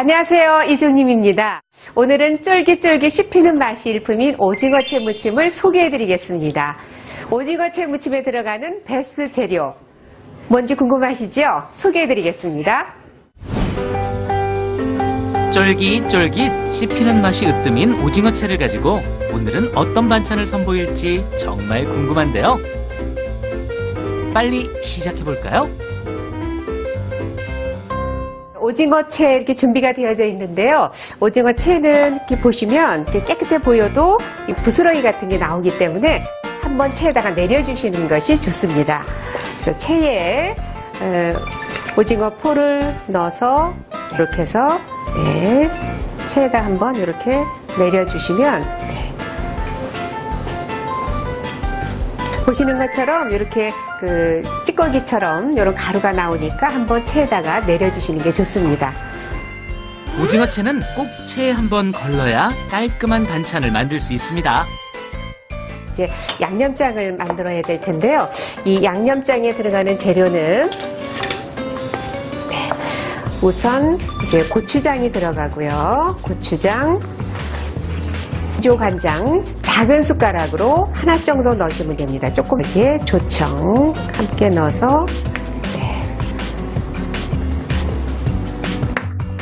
안녕하세요, 이정님입니다. 오늘은 쫄깃쫄깃 씹히는 맛이 일품인 오징어채 무침을 소개해드리겠습니다. 오징어채 무침에 들어가는 베스트 재료 뭔지 궁금하시죠? 소개해드리겠습니다. 쫄깃쫄깃 씹히는 맛이 으뜸인 오징어채를 가지고 오늘은 어떤 반찬을 선보일지 정말 궁금한데요. 빨리 시작해볼까요? 오징어채 이렇게 준비가 되어져 있는데요. 오징어채는 이렇게 보시면 이렇게 깨끗해 보여도 부스러기 같은 게 나오기 때문에 한번 채에다가 내려주시는 것이 좋습니다. 그래서 채에 오징어 포를 넣어서 이렇게 해서 채에다 한번 이렇게 내려주시면 보시는 것처럼 이렇게 찌꺼기처럼 이런 가루가 나오니까 한번 채에다가 내려주시는 게 좋습니다. 오징어채는 꼭 채에 한번 걸러야 깔끔한 반찬을 만들 수 있습니다. 이제 양념장을 만들어야 될 텐데요. 이 양념장에 들어가는 재료는 우선 이제 고추장이 들어가고요. 고추장, 간장 작은 숟가락으로 하나 정도 넣으시면 됩니다. 조금 이렇게 조청 함께 넣어서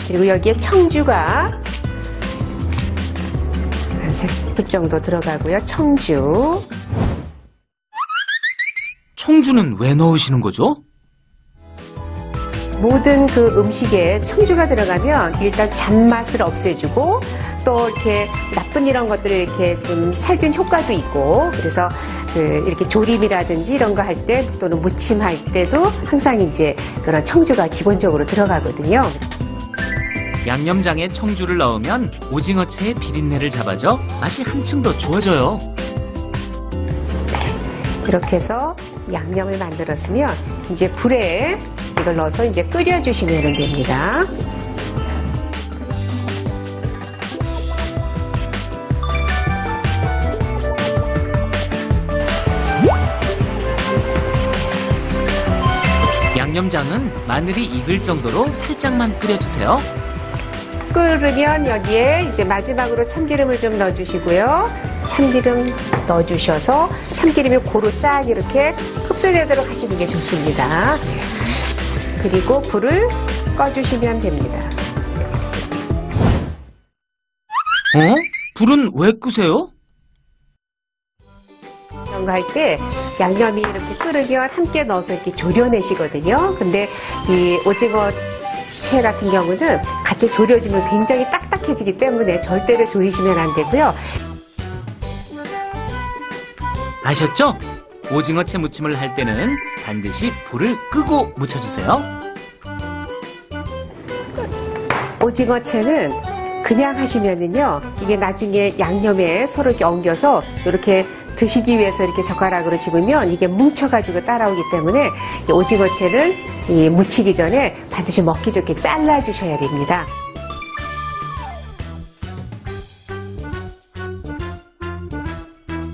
그리고 여기에 청주가 한 3스푼 정도 들어가고요. 청주는 왜 넣으시는 거죠? 모든 음식에 청주가 들어가면 일단 잔맛을 없애주고 또 이렇게 나쁜 이런 것들을 이렇게 좀 살균 효과도 있고 그래서 이렇게 조림이라든지 이런 거 할 때 또는 무침할 때도 항상 이제 그런 청주가 기본적으로 들어가거든요. 양념장에 청주를 넣으면 오징어채의 비린내를 잡아줘 맛이 한층 더 좋아져요. 이렇게 해서 양념을 만들었으면 이제 불에 이걸 넣어서 이제 끓여주시면 됩니다. 양념장은 마늘이 익을 정도로 살짝만 끓여주세요. 끓으면 여기에 이제 마지막으로 참기름을 좀 넣어주시고요. 참기름 넣어주셔서 참기름이 고루 쫙 이렇게 흡수되도록 하시는 게 좋습니다. 그리고 불을 꺼주시면 됩니다. 불은 왜 끄세요? 이런 거 할 때 양념이 이렇게 끓으면 함께 넣어서 이렇게 졸여내시거든요. 근데 이 오징어채 같은 경우는 같이 졸여지면 굉장히 딱딱해지기 때문에 절대로 졸이시면 안 되고요. 아셨죠? 오징어채 무침을 할 때는 반드시 불을 끄고 무쳐주세요. 오징어채는 그냥 하시면은요, 이게 나중에 양념에 서로 이렇게 엉겨서 이렇게 드시기 위해서 이렇게 젓가락으로 집으면 이게 뭉쳐가지고 따라오기 때문에 오징어채는 무치기 전에 반드시 먹기 좋게 잘라주셔야 됩니다.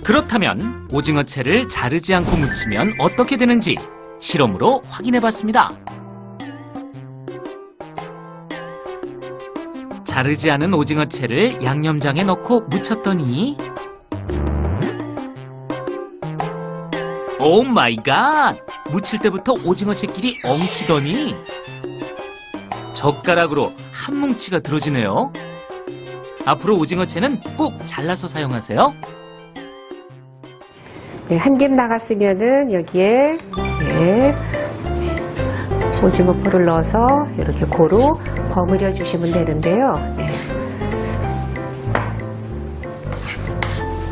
그렇다면 오징어채를 자르지 않고 무치면 어떻게 되는지 실험으로 확인해봤습니다. 자르지 않은 오징어채를 양념장에 넣고 무쳤더니 오 마이 갓! 무칠 때부터 오징어채끼리 엉키더니 젓가락으로 한 뭉치가 들어지네요. 앞으로 오징어채는 꼭 잘라서 사용하세요. 한 겹 나갔으면은 여기에 오징어 포를 넣어서 이렇게 고루 버무려 주시면 되는데요.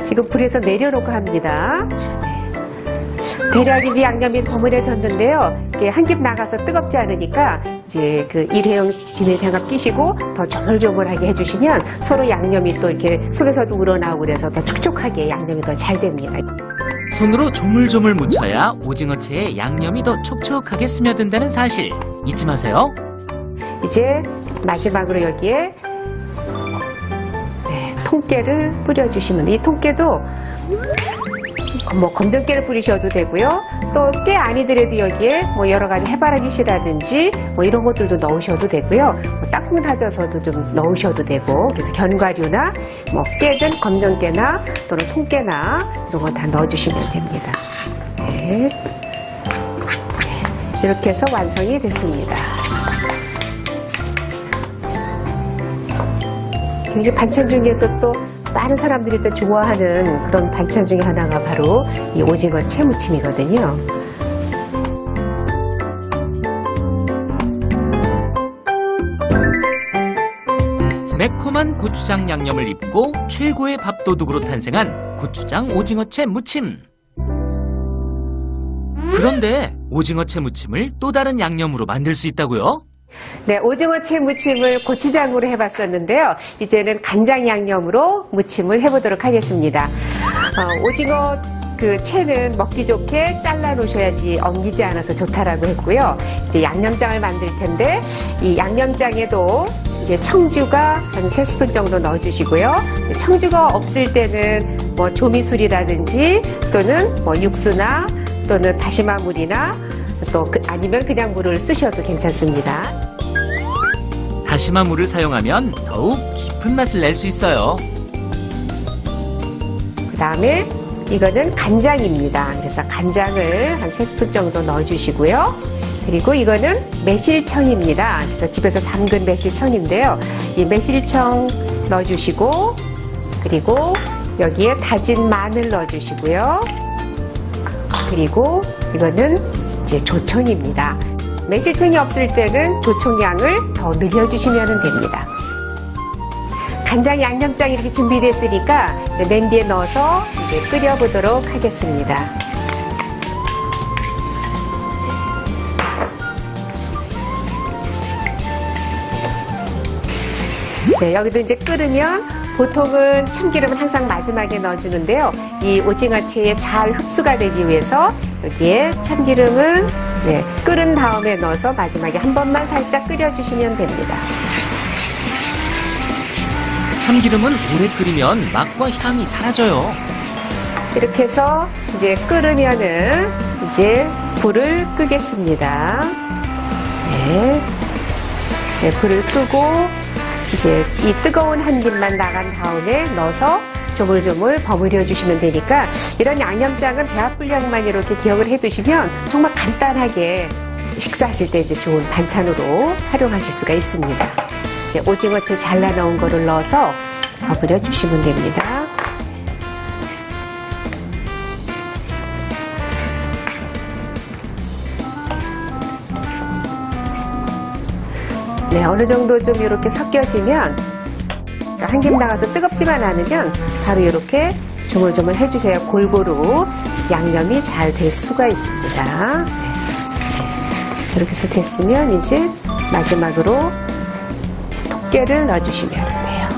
지금 불에서 내려놓고 합니다. 대략 이제 양념이 버무려졌는데요. 한 겹 나가서 뜨겁지 않으니까 이제 일회용 비닐장갑 끼시고 더 조물조물하게 해주시면 서로 양념이 또 이렇게 속에서도 우러나오고 그래서 더 촉촉하게 양념이 더 잘 됩니다. 손으로 조물조물 무쳐야 오징어채에 양념이 더 촉촉하게 스며든다는 사실 잊지 마세요. 이제 마지막으로 여기에 통깨를 뿌려주시면 이 통깨도 검정깨를 뿌리셔도 되고요. 또 깨 아니더라도 여기에 뭐 여러 가지 해바라기씨라든지 뭐 이런 것들도 넣으셔도 되고요. 뭐 땅콩 다져서도 좀 넣으셔도 되고, 그래서 견과류나 뭐 깨든 검정깨나 또는 통깨나 이런 거 다 넣어주시면 됩니다. 네. 이렇게 해서 완성이 됐습니다. 이게 반찬 중에서 또 많은 사람들이 또 좋아하는 그런 반찬 중에 하나가 바로 이 오징어 채무침이거든요. 매콤한 고추장 양념을 입고 최고의 밥도둑으로 탄생한 고추장 오징어채 무침. 그런데 오징어채 무침을 또 다른 양념으로 만들 수 있다고요? 네, 오징어채 무침을 고추장으로 해봤었는데요. 이제는 간장 양념으로 무침을 해보도록 하겠습니다. 오징어 그 채는 먹기 좋게 잘라 놓으셔야지 엉기지 않아서 좋다라고 했고요. 이제 양념장을 만들 텐데 이 양념장에도 이제 청주가 한 3스푼 정도 넣어주시고요. 청주가 없을 때는 뭐 조미술이라든지 또는 뭐 육수나 또는 다시마 물이나 또 아니면 그냥 물을 쓰셔도 괜찮습니다. 다시마 물을 사용하면 더욱 깊은 맛을 낼 수 있어요. 그 다음에 이거는 간장입니다. 그래서 간장을 한 3스푼 정도 넣어주시고요. 그리고 이거는 매실청입니다. 그래서 집에서 담근 매실청인데요. 이 매실청 넣어주시고, 그리고 여기에 다진 마늘 넣어주시고요. 그리고 이거는 이제 조청입니다. 매실청이 없을 때는 조청량을 더 늘려주시면 됩니다. 간장 양념장 이렇게 준비됐으니까 냄비에 넣어서 이제 끓여보도록 하겠습니다. 네, 여기도 이제 끓으면 보통은 참기름은 항상 마지막에 넣어주는데요. 이 오징어채에 잘 흡수가 되기 위해서 여기에 참기름은 끓은 다음에 넣어서 마지막에 한 번만 살짝 끓여주시면 됩니다. 참기름은 오래 끓이면 맛과 향이 사라져요. 이렇게 해서 이제 끓으면은 이제 불을 끄겠습니다. 네, 불을 끄고 이제 이 뜨거운 한 김만 나간 다음에 넣어서 조물조물 버무려 주시면 되니까 이런 양념장은 배합 분량만 이렇게 기억을 해 두시면 정말 간단하게 식사하실 때 이제 좋은 반찬으로 활용하실 수가 있습니다. 네, 오징어채 잘라 넣은 거를 넣어서 버무려 주시면 됩니다. 네, 어느 정도 좀 이렇게 섞여지면 한 김 나가서 뜨겁지만 않으면 바로 이렇게 조물조물 해주셔야 골고루 양념이 잘 될 수가 있습니다. 네. 이렇게 해서 됐으면 이제 마지막으로 통깨를 넣어주시면 돼요.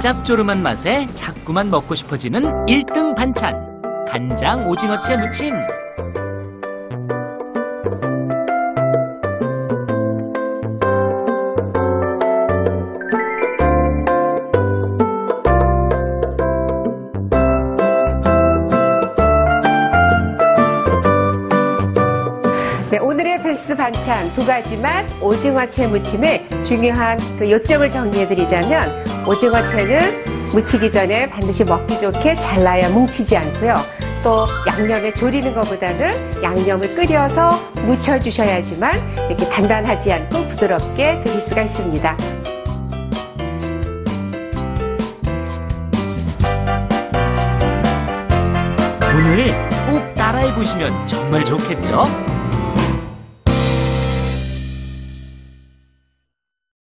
짭조름한 맛에 자꾸만 먹고 싶어지는 1등 반찬, 간장 오징어채 무침. 네, 오늘의 베스트 반찬 2가지 맛 오징어채 무침의 중요한 그 요점을 정리해드리자면 오징어채는 무치기 전에 반드시 먹기 좋게 잘라야 뭉치지 않고요. 또 양념에 졸이는 것보다는 양념을 끓여서 묻혀주셔야지만 이렇게 단단하지 않고 부드럽게 드실 수가 있습니다. 오늘 꼭 따라해보시면 정말 좋겠죠?